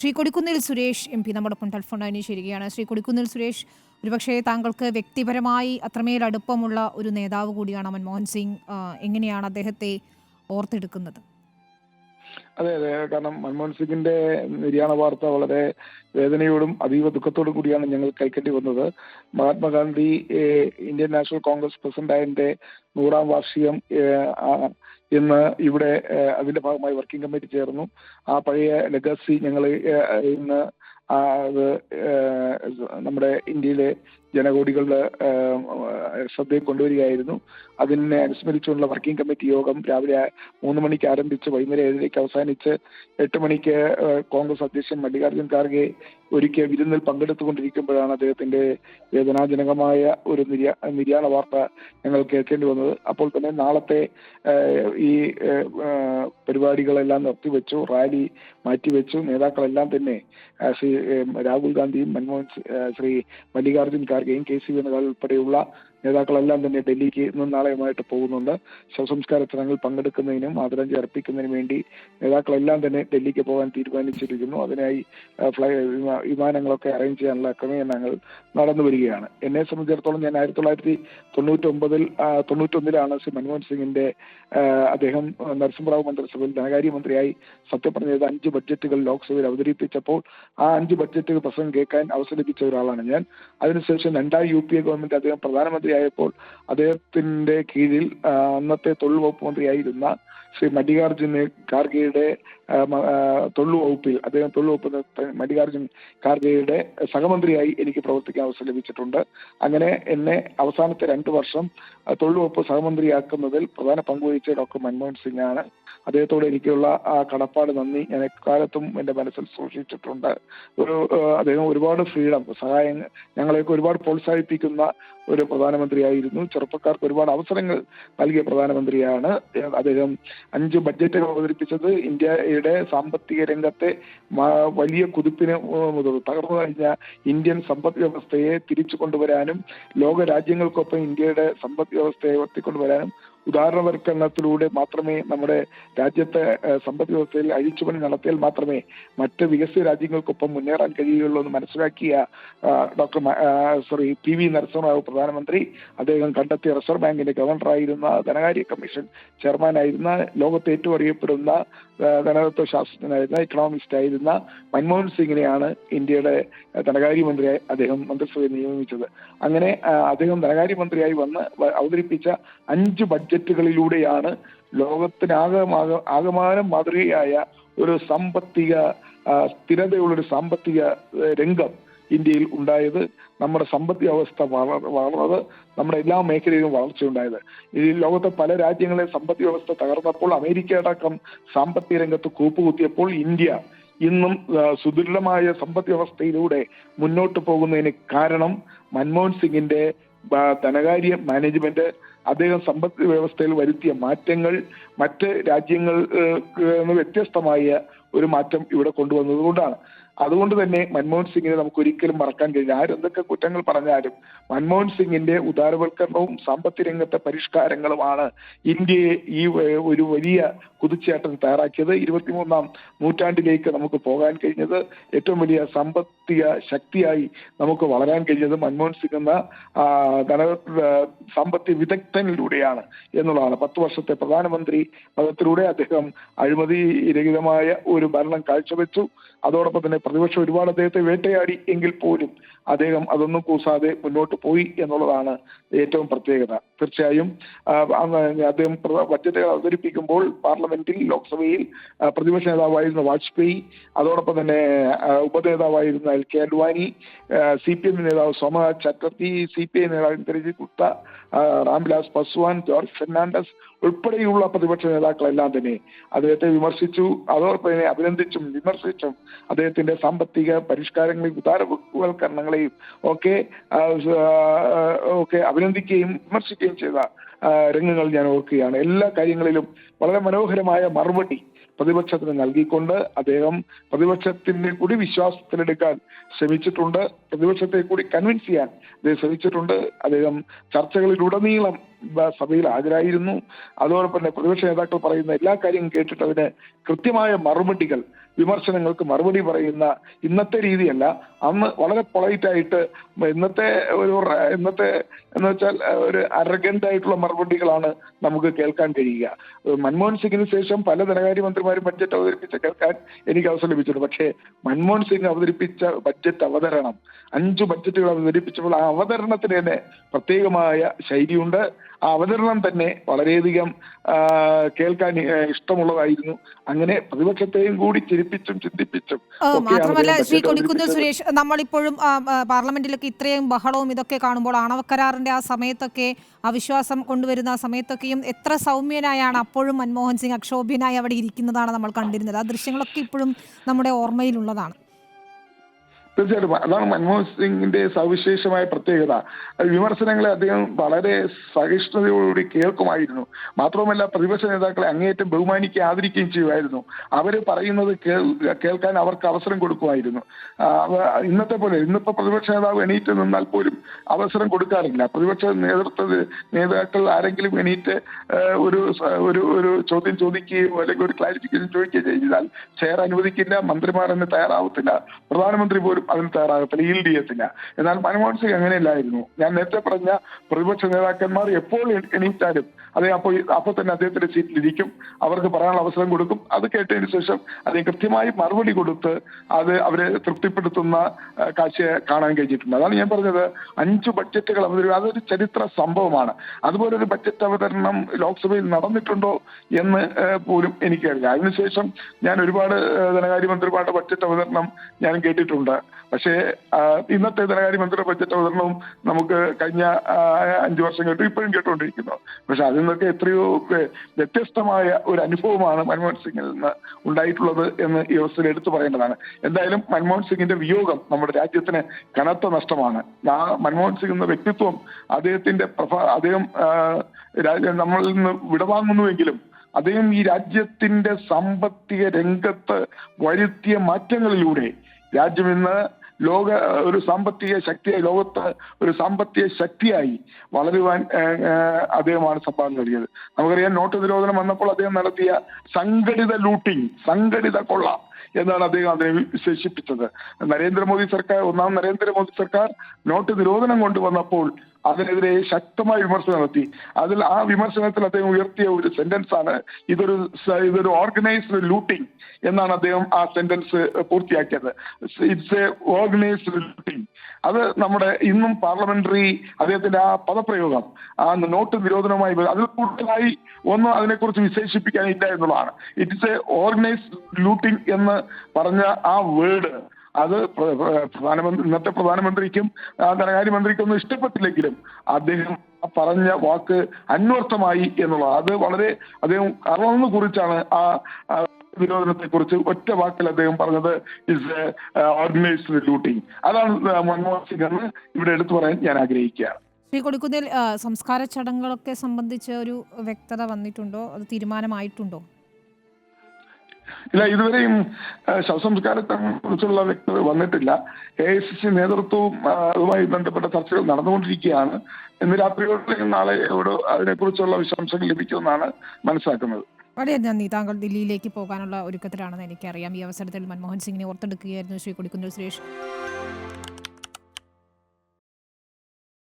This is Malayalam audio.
ശ്രീ കൊടിക്കുന്നിൽ സുരേഷ് എം പി നമ്മോടൊപ്പം ടെലിഫോൺ ലൈനിൽ ചേരുകയാണ്. ശ്രീ കൊടിക്കുന്നിൽ സുരേഷ്, ഒരുപക്ഷെ താങ്കൾക്ക് വ്യക്തിപരമായി അത്രമേൽ അടുപ്പമുള്ള ഒരു നേതാവ് കൂടിയാണ് മൻമോഹൻ സിംഗ്. എങ്ങനെയാണ് അദ്ദേഹത്തെ ഓർത്തെടുക്കുന്നത്? അതെ അതെ, കാരണം മൻമോഹൻ സിംഗിന്റെ നിര്യാണ വാർത്ത വളരെ വേദനയോടും അതീവ ദുഃഖത്തോടും കൂടിയാണ് ഞങ്ങൾ കൈക്കണ്ടി വന്നത്. മഹാത്മാഗാന്ധി ഇന്ത്യൻ നാഷണൽ കോൺഗ്രസ് പ്രസിഡന്റായതിന്റെ 100ാം വാർഷികം ഇന്ന് ഇവിടെ അതിന്റെ ഭാഗമായി വർക്കിംഗ് കമ്മിറ്റി ചേർന്നു. ആ പഴയ ലെഗസി ഞങ്ങൾ ഇന്ന് അത് നമ്മുടെ ഇന്ത്യയിലെ ജനകോടികളുടെ ശ്രദ്ധയിൽ കൊണ്ടുവരികയായിരുന്നു. അതിനെ അനുസ്മരിച്ചുകൊണ്ടുള്ള വർക്കിംഗ് കമ്മിറ്റി യോഗം രാവിലെ 3 മണിക്ക് ആരംഭിച്ച് വൈകുന്നേരം 7:30 അവസാനിച്ച് 8 മണിക്ക് കോൺഗ്രസ് അധ്യക്ഷൻ മല്ലികാർജ്ജുൻ ഖാർഗെ ഒരിക്കൽ വിരുന്നിൽ പങ്കെടുത്തുകൊണ്ടിരിക്കുമ്പോഴാണ് അദ്ദേഹത്തിന്റെ വേദനാജനകമായ ഒരു നിര്യാണ വാർത്ത ഞങ്ങൾ കേൾക്കേണ്ടി വന്നത്. അപ്പോൾ തന്നെ നാളത്തെ ഈ പരിപാടികളെല്ലാം നിർത്തിവെച്ചു, റാലി മാറ്റിവെച്ചു. നേതാക്കളെല്ലാം തന്നെ ശ്രീ രാഹുൽ ഗാന്ധിയും ശ്രീ മല്ലികാർജ്ജുൻ ഖാർഗെയും KC വേണുഗോപാൽ ഉൾപ്പെടെയുള്ള നേതാക്കളെല്ലാം തന്നെ ഡൽഹിക്ക് ഇന്നും നാളെയുമായിട്ട് പോകുന്നുണ്ട്. ശവസംസ്കാര ചടങ്ങിൽ പങ്കെടുക്കുന്നതിനും ആദരാഞ്ജലി അർപ്പിക്കുന്നതിനും വേണ്ടി നേതാക്കളെല്ലാം തന്നെ ഡൽഹിക്ക് പോകാൻ തീരുമാനിച്ചിരിക്കുന്നു. അതിനായി വിമാനങ്ങളൊക്കെ അറേഞ്ച് ചെയ്യാനുള്ള ക്രമീകരണങ്ങൾ നടന്നു വരികയാണ്. എന്നെ സംബന്ധിച്ചിടത്തോളം ഞാൻ 1991 ശ്രീ മൻമോഹൻ സിംഗിന്റെ അദ്ദേഹം നരസിംഹറാവു മന്ത്രിസഭയിൽ ധനകാര്യമന്ത്രിയായി സത്യപ്രതിജ്ഞ ചെയ്ത 5 ബഡ്ജറ്റുകൾ ലോക്സഭയിൽ അവതരിപ്പിച്ചപ്പോൾ ആ 5 ബഡ്ജറ്റുകൾ പ്രസംഗം കേൾക്കാൻ അവസരം ലഭിച്ച ഒരാളാണ് ഞാൻ. അതിനുശേഷം 2ാം UPA ഗവൺമെന്റ് അദ്ദേഹം പ്രധാനമന്ത്രിയായപ്പോൾ അദ്ദേഹത്തിന്റെ കീഴിൽ അന്നത്തെ തൊഴിൽ വകുപ്പ് മന്ത്രിയായിരുന്ന ശ്രീ മല്ലികാർജ്ജുൻ ഖാർഗെയുടെ തൊഴിൽ വകുപ്പിൽ മല്ലികാർജ്ജുൻ ഖാർഗെയുടെ സഹമന്ത്രിയായി എനിക്ക് പ്രവർത്തിക്കാൻ അവസരം ലഭിച്ചിട്ടുണ്ട്. അങ്ങനെ എന്നെ അവസാനത്തെ 2 വർഷം തൊഴിൽ വകുപ്പ് സഹമന്ത്രിയാക്കുന്നതിൽ പ്രധാന പങ്കുവഹിച്ച ഡോക്ടർ മൻമോഹൻ സിംഗ് ആണ്. അദ്ദേഹത്തോട് എനിക്കുള്ള ആ കടപ്പാട് നന്ദി ഞാൻ എക്കാലത്തും എൻ്റെ മനസ്സിൽ സൂക്ഷിച്ചിട്ടുണ്ട്. അദ്ദേഹം ഒരുപാട് ഫ്രീഡം, സഹായം, ഞങ്ങളെയൊക്കെ ഒരുപാട് പ്രോത്സാഹിപ്പിക്കുന്ന ഒരു പ്രധാനമന്ത്രിയായിരുന്നു. ചെറുപ്പക്കാർക്ക് ഒരുപാട് അവസരങ്ങൾ നൽകിയ പ്രധാനമന്ത്രിയാണ് അദ്ദേഹം. 5 ബഡ്ജറ്റുകൾ അവതരിപ്പിച്ചത് ഇന്ത്യയുടെ സാമ്പത്തിക രംഗത്തെ വലിയ കുതിപ്പിന് തകർന്നു കഴിഞ്ഞ ഇന്ത്യൻ സമ്പദ് വ്യവസ്ഥയെ തിരിച്ചു കൊണ്ടുവരാനും ലോക രാജ്യങ്ങൾക്കൊപ്പം ഇന്ത്യയുടെ സമ്പദ് വ്യവസ്ഥയെ ഉയർത്തിക്കൊണ്ടുവരാനും ഉദാഹരണവൽക്കരണത്തിലൂടെ മാത്രമേ നമ്മുടെ രാജ്യത്തെ സമ്പദ് വ്യവസ്ഥയിൽ അഴിച്ചുപണി നടത്തിയാൽ മാത്രമേ മറ്റ് വികസിത രാജ്യങ്ങൾക്കൊപ്പം മുന്നേറാൻ കഴിയുകയുള്ളൂ എന്ന് മനസ്സിലാക്കിയ PV നരസിംഹറാവു പ്രധാനമന്ത്രി, അദ്ദേഹം കണ്ടെത്തിയ റിസർവ് ബാങ്കിന്റെ ഗവർണറായിരുന്ന, ധനകാര്യ കമ്മീഷൻ ചെയർമാനായിരുന്ന, ലോകത്തെ ഏറ്റവും അറിയപ്പെടുന്ന ധനതത്വ ശാസ്ത്രജ്ഞനായിരുന്ന, ഇക്കണോമിസ്റ്റ് ആയിരുന്ന മൻമോഹൻ സിംഗിനെയാണ് ഇന്ത്യയുടെ ധനകാര്യമന്ത്രിയായി അദ്ദേഹം മന്ത്രിസഭയിൽ നിയമിച്ചത്. അങ്ങനെ അദ്ദേഹം ധനകാര്യമന്ത്രിയായി വന്ന് അവതരിപ്പിച്ച 5 ബഡ്ജറ്റുകളിലൂടെയാണ് ലോകത്തിനാകമാനം മാതൃകയായ ഒരു സാമ്പത്തിക സ്ഥിരതയുള്ളൊരു സാമ്പത്തിക രംഗം ഇന്ത്യയിൽ ഉണ്ടായത്. നമ്മുടെ സമ്പദ് വ്യവസ്ഥ വളർന്നത്, നമ്മുടെ എല്ലാ മേഖലയിലും വളർച്ചയുണ്ടായത്. ഈ ലോകത്തെ പല രാജ്യങ്ങളെ സമ്പദ് വ്യവസ്ഥ തകർന്നപ്പോൾ, അമേരിക്ക അടക്കം സാമ്പത്തിക രംഗത്ത് കൂപ്പുകുത്തിയപ്പോൾ ഇന്ത്യ ഇന്നും സുദൃഢമായ സമ്പദ് വ്യവസ്ഥയിലൂടെ മുന്നോട്ട് പോകുന്നതിന് കാരണം മൻമോഹൻ സിംഗിന്റെ ധനകാര്യ മാനേജ്മെന്റ്, അദ്ദേഹം സമ്പദ് വ്യവസ്ഥയിൽ വരുത്തിയ മാറ്റങ്ങൾ മറ്റ് രാജ്യങ്ങൾ വ്യത്യസ്തമായ ഒരു മാറ്റം ഇവിടെ കൊണ്ടുവന്നതുകൊണ്ടാണ്. അതുകൊണ്ട് തന്നെ മൻമോഹൻ സിംഗിനെ നമുക്ക് ഒരിക്കലും മറക്കാൻ കഴിയില്ല. ആരെന്തൊക്കെ കുറ്റങ്ങൾ പറഞ്ഞാലും മൻമോഹൻ സിംഗിന്റെ ഉദാരവൽക്കരണവും സാമ്പത്തിക രംഗത്തെ പരിഷ്കാരങ്ങളുമാണ് ഇന്ത്യയെ ഈ ഒരു വലിയ കുതിച്ചുചാട്ടം തയ്യാറാക്കിയത്. 23ാം നൂറ്റാണ്ടിലേക്ക് നമുക്ക് പോകാൻ കഴിഞ്ഞത്, ഏറ്റവും വലിയ സാമ്പത്തിക ശക്തിയായി നമുക്ക് വളരാൻ കഴിഞ്ഞത് മൻമോഹൻ സിംഗ് എന്ന സാമ്പത്തിക വിദഗ്ധനിലൂടെയാണ് എന്നുള്ളതാണ്. 10 വർഷത്തെ പ്രധാനമന്ത്രി പദത്തിലൂടെ അദ്ദേഹം അഴിമതി രഹിതമായ ഒരു ഭരണം കാഴ്ചവെച്ചു. അതോടൊപ്പം തന്നെ പ്രതിപക്ഷം ഒരുപാട് അദ്ദേഹത്തെ വേട്ടയാടി എങ്കിൽ പോലും അദ്ദേഹം അതൊന്നും കൂസാതെ മുന്നോട്ട് പോയി എന്നുള്ളതാണ് ഏറ്റവും പ്രത്യേകത. തീർച്ചയായും അദ്ദേഹം ബഡ്ജറ്റ് അവതരിപ്പിക്കുമ്പോൾ പാർലമെന്റിൽ, ലോക്സഭയിൽ പ്രതിപക്ഷ നേതാവായിരുന്ന വാജ്പേയി, അതോടൊപ്പം തന്നെ ഉപനേതാവായിരുന്ന LK അഡ്വാനി, CPM നേതാവ് സോമനാഥ് ചാറ്റർജി, CPI നേതാവ് ഇന്ദ്രജിത് ഗുപ്ത, രാംവിലാസ് പാസ്വാൻ, ജോർജ് ഫെർണാണ്ടസ് ഉൾപ്പെടെയുള്ള പ്രതിപക്ഷ നേതാക്കളെല്ലാം തന്നെ അദ്ദേഹത്തെ വിമർശിച്ചു. അതോടൊപ്പം തന്നെ അഭിനന്ദിച്ചും വിമർശിച്ചും അദ്ദേഹത്തിന്റെ സാമ്പത്തിക പരിഷ്കാരങ്ങളെയും ഉദാരവൽക്കരണങ്ങളെയും ഒക്കെ അഭിനന്ദിക്കുകയും വിമർശിക്കുകയും ചെയ്ത രംഗങ്ങൾ ഞാൻ ഓർക്കുകയാണ്. എല്ലാ കാര്യങ്ങളിലും വളരെ മനോഹരമായ മറുപടി പ്രതിപക്ഷത്തിന് നൽകിക്കൊണ്ട് അദ്ദേഹം പ്രതിപക്ഷത്തിന്റെ കൂടി വിശ്വാസത്തിലെടുക്കാൻ ശ്രമിച്ചിട്ടുണ്ട്. പ്രതിപക്ഷത്തെ കൂടി കൺവിൻസ് ചെയ്യാൻ അദ്ദേഹം ശ്രമിച്ചിട്ടുണ്ട്. അദ്ദേഹം ചർച്ചകളിലുടനീളം സഭയിൽ ഹാജരായിരുന്നു. അതോടൊപ്പം തന്നെ പ്രതിപക്ഷ നേതാക്കൾ പറയുന്ന എല്ലാ കാര്യങ്ങളും കേട്ടിട്ട് അതിന് കൃത്യമായ മറുപടികൾ, വിമർശനങ്ങൾക്ക് മറുപടി പറയുന്ന ഇന്നത്തെ രീതിയല്ല. അന്ന് വളരെ പൊളൈറ്റായിട്ട് ഇന്നത്തെ എന്ന് വെച്ചാൽ ഒരു അരഗന്റ് ആയിട്ടുള്ള മറുപടികളാണ് നമുക്ക് കേൾക്കാൻ കഴിയുക. മൻമോഹൻ സിംഗിന് ശേഷം പല ധനകാര്യമന്ത്രിമാരും ബഡ്ജറ്റ് അവതരിപ്പിച്ച കേൾക്കാൻ എനിക്ക് അവസരം ലഭിച്ചിട്ടുണ്ട്. പക്ഷേ മൻമോഹൻ സിംഗ് അവതരിപ്പിച്ച ബഡ്ജറ്റ് അവതരണം, 5 ബഡ്ജറ്റുകൾ അവതരിപ്പിച്ചപ്പോൾ ആ അവതരണത്തിന് തന്നെ പ്രത്യേകമായ ശൈലിയുണ്ട്. ആ അവതരണം തന്നെ വളരെയധികം കേൾക്കാൻ ഇഷ്ടമുള്ളതായിരുന്നു. അങ്ങനെ പ്രതിപക്ഷത്തെയും കൂടി ചിരിപ്പിച്ചും ചിന്തിപ്പിച്ചും മാത്രമല്ല ശ്രീ കൊടിക്കുന്നിൽ സുരേഷ്, നമ്മളിപ്പോഴും പാർലമെന്റിലൊക്കെ ഇത്രയും ബഹളവും ഇതൊക്കെ കാണുമ്പോൾ ആണവക്കരാറിന്റെ ആ സമയത്തൊക്കെ അവിശ്വാസം കൊണ്ടുവരുന്ന ആ സമയത്തൊക്കെയും എത്ര സൗമ്യനായാണ് അപ്പോഴും മൻമോഹൻ സിംഗ് അക്ഷോഭ്യനായി അവിടെ ഇരിക്കുന്നതാണ് നമ്മൾ കണ്ടിരുന്നത്. ആ ദൃശ്യങ്ങളൊക്കെ ഇപ്പോഴും നമ്മുടെ ഓർമ്മയിലുള്ളതാണ്. തീർച്ചയായിട്ടും അതാണ് മൻമോഹൻ സിംഗിന്റെ സവിശേഷമായ പ്രത്യേകത. വിമർശനങ്ങളെ അദ്ദേഹം വളരെ സഹിഷ്ണുതയോടുകൂടി കേൾക്കുമായിരുന്നു. മാത്രവുമല്ല പ്രതിപക്ഷ നേതാക്കളെ അങ്ങേയറ്റം ബഹുമാനിക്കുകയും ആദരിക്കുകയും ചെയ്യുമായിരുന്നു. അവർ പറയുന്നത് കേൾക്കാൻ അവർക്ക് അവസരം കൊടുക്കുമായിരുന്നു. ഇന്നത്തെ പോലെ ഇന്നിപ്പോ പ്രതിപക്ഷ നേതാവ് എണീറ്റ് നിന്നാൽ പോലും അവസരം കൊടുക്കാറില്ല. പ്രതിപക്ഷ നേതാക്കൾ ആരെങ്കിലും എണീറ്റ് ഒരു ചോദ്യം ചോദിക്കുകയോ അല്ലെങ്കിൽ ഒരു ക്ലാരിഫിക്കേഷൻ ചോദിക്കുകയോ ചെയ്താൽ ചെയർ അനുവദിക്കില്ല, മന്ത്രിമാർ തന്നെ തയ്യാറാവത്തില്ല, പ്രധാനമന്ത്രി പോലും അതിന് തയ്യാറാകത്തില്ല, ഈൽഡ് ചെയ്യത്തില്ല. എന്നാൽ മൻമോഹൻ സിംഗ് അങ്ങനെയല്ലായിരുന്നു. ഞാൻ നേരത്തെ പറഞ്ഞ പ്രതിപക്ഷ നേതാക്കന്മാർ എപ്പോൾ എണീറ്റാലും അദ്ദേഹം അപ്പോൾ തന്നെ അദ്ദേഹത്തിന്റെ സീറ്റിലിരിക്കും, അവർക്ക് പറയാനുള്ള അവസരം കൊടുക്കും. അത് കേട്ടതിന് ശേഷം അദ്ദേഹം കൃത്യമായി മറുപടി കൊടുത്ത് അത് അവരെ തൃപ്തിപ്പെടുത്തുന്ന കാഴ്ചയെ കാണാൻ കഴിഞ്ഞിട്ടുണ്ട്. അതാണ് ഞാൻ പറഞ്ഞത്, 5 ബഡ്ജറ്റുകൾ അതൊരു ചരിത്ര സംഭവമാണ്. അതുപോലെ ഒരു ബഡ്ജറ്റ് അവതരണം ലോക്സഭയിൽ നടന്നിട്ടുണ്ടോ എന്ന് പോലും എനിക്കറിയില്ല. അതിനുശേഷം ഞാൻ ഒരുപാട് ധനകാര്യമന്ത്രിമാരുടെ ബഡ്ജറ്റ് അവതരണം ഞാൻ കേട്ടിട്ടുണ്ട്. പക്ഷേ ഇന്നത്തെ ധനകാര്യമന്ത്രിയുടെ ബഡ്ജറ്റ് അവതരണവും നമുക്ക് കഴിഞ്ഞ 5 വർഷം കേട്ടു, ഇപ്പോഴും കേട്ടുകൊണ്ടിരിക്കുന്നു. പക്ഷെ അതിൽ നിന്നൊക്കെ എത്രയോ വ്യത്യസ്തമായ ഒരു അനുഭവമാണ് മൻമോഹൻ സിംഗിൽ നിന്ന് ഉണ്ടായിട്ടുള്ളത് എന്ന് ഈ അവസരത്തിൽ എടുത്തു പറയേണ്ടതാണ്. എന്തായാലും മൻമോഹൻ സിംഗിന്റെ വിയോഗം നമ്മുടെ രാജ്യത്തിന് കനത്ത നഷ്ടമാണ്. മൻമോഹൻ സിംഗ് എന്ന വ്യക്തിത്വം അദ്ദേഹത്തിന്റെ അദ്ദേഹം നമ്മളിൽ നിന്ന് വിടവാങ്ങുന്നുവെങ്കിലും അദ്ദേഹം ഈ രാജ്യത്തിന്റെ സാമ്പത്തിക രംഗത്ത് വരുത്തിയ മാറ്റങ്ങളിലൂടെ രാജ്യം ഇന്ന് ഒരു സാമ്പത്തിക ശക്തിയായി, ലോകത്ത് ഒരു സാമ്പത്തിക ശക്തിയായി വളരുവാൻ അദ്ദേഹമാണ് സംഭാവന നൽകിയത്. നമുക്കറിയാം, നോട്ട് നിരോധനം വന്നപ്പോൾ അദ്ദേഹം നടത്തിയ സംഘടിത കൊള്ള എന്നാണ് അദ്ദേഹം അതിനെ വിശേഷിപ്പിച്ചത്. ഒന്നാം നരേന്ദ്രമോദി സർക്കാർ നോട്ട് നിരോധനം കൊണ്ടുവന്നപ്പോൾ അതിനെതിരെ ശക്തമായ വിമർശനം നടത്തി. ആ വിമർശനത്തിൽ അദ്ദേഹം ഉയർത്തിയ ഒരു സെന്റൻസ് ആണ് ഇതൊരു ഓർഗനൈസ്ഡ് ലൂട്ടിംഗ് എന്നാണ് അദ്ദേഹം ആ സെന്റൻസ് പൂർത്തിയാക്കിയത്. It's A organised looting. അത് നമ്മുടെ ഇന്നും പാർലമെന്ററി അദ്ദേഹത്തിന്റെ ആ പദപ്രയോഗം ആ നോട്ട് നിരോധനവുമായി അതിൽ കൂടുതലായി ഒന്നും അതിനെക്കുറിച്ച് വിശേഷിപ്പിക്കാനില്ല എന്നുള്ളതാണ്. ഇറ്റ്സ് എ ഓർഗനൈസ്ഡ് ലൂട്ടിംഗ് എന്ന് പറഞ്ഞ ആ വേർഡ് അത് ഇന്നത്തെ പ്രധാനമന്ത്രിക്കും ധനകാര്യമന്ത്രിക്കൊന്നും ഇഷ്ടപ്പെട്ടില്ലെങ്കിലും അദ്ദേഹം പറഞ്ഞ വാക്ക് അന്വർത്ഥമായി എന്നുള്ളത് അത് വളരെ അദ്ദേഹം അളന്നു കുറിച്ചാണ് ആ വിരോധനത്തെ കുറിച്ച് ഒറ്റ വാക്കിൽ അദ്ദേഹം പറഞ്ഞത് ഇസ് ഓർഗനൈസ്ഡ് ലൂട്ടിംഗ്. അതാണ് മൻമോഹൻ സിംഗ് എന്ന് ഇവിടെ എടുത്തു പറയാൻ ഞാൻ ആഗ്രഹിക്കുകയാണ്. ശ്രീ കൊടിക്കുന്നിൽ, സംസ്കാര ചടങ്ങുകളൊക്കെ സംബന്ധിച്ച് ഒരു വ്യക്തത വന്നിട്ടുണ്ടോ? അത് തീരുമാനമായിട്ടുണ്ടോ? ഇല്ല, ഇതുവരെയും ശവസംസ്കാരത്തെ കുറിച്ചുള്ള വ്യക്തത വന്നിട്ടില്ല. AICC നേതൃത്വവും അതുമായി ബന്ധപ്പെട്ട ചർച്ചകൾ നടന്നുകൊണ്ടിരിക്കുകയാണ്. ഇന്ന് രാത്രിയോടെ നാളെയോട് അതിനെക്കുറിച്ചുള്ള വിശദാംശങ്ങൾ ലഭിക്കുമെന്നാണ് മനസ്സിലാക്കുന്നത്. വളരെ നന്ദി. താങ്കൾ ദില്ലിയിലേക്ക് പോകാനുള്ള ഒരുക്കത്തിലാണെന്ന് എനിക്കറിയാം. ഈ അവസരത്തിൽ മൻമോഹൻ സിംഗിനെ ഓർത്തെടുക്കുകയായിരുന്നു ശ്രീ കൊടിക്കുന്നിൽ സുരേഷ്.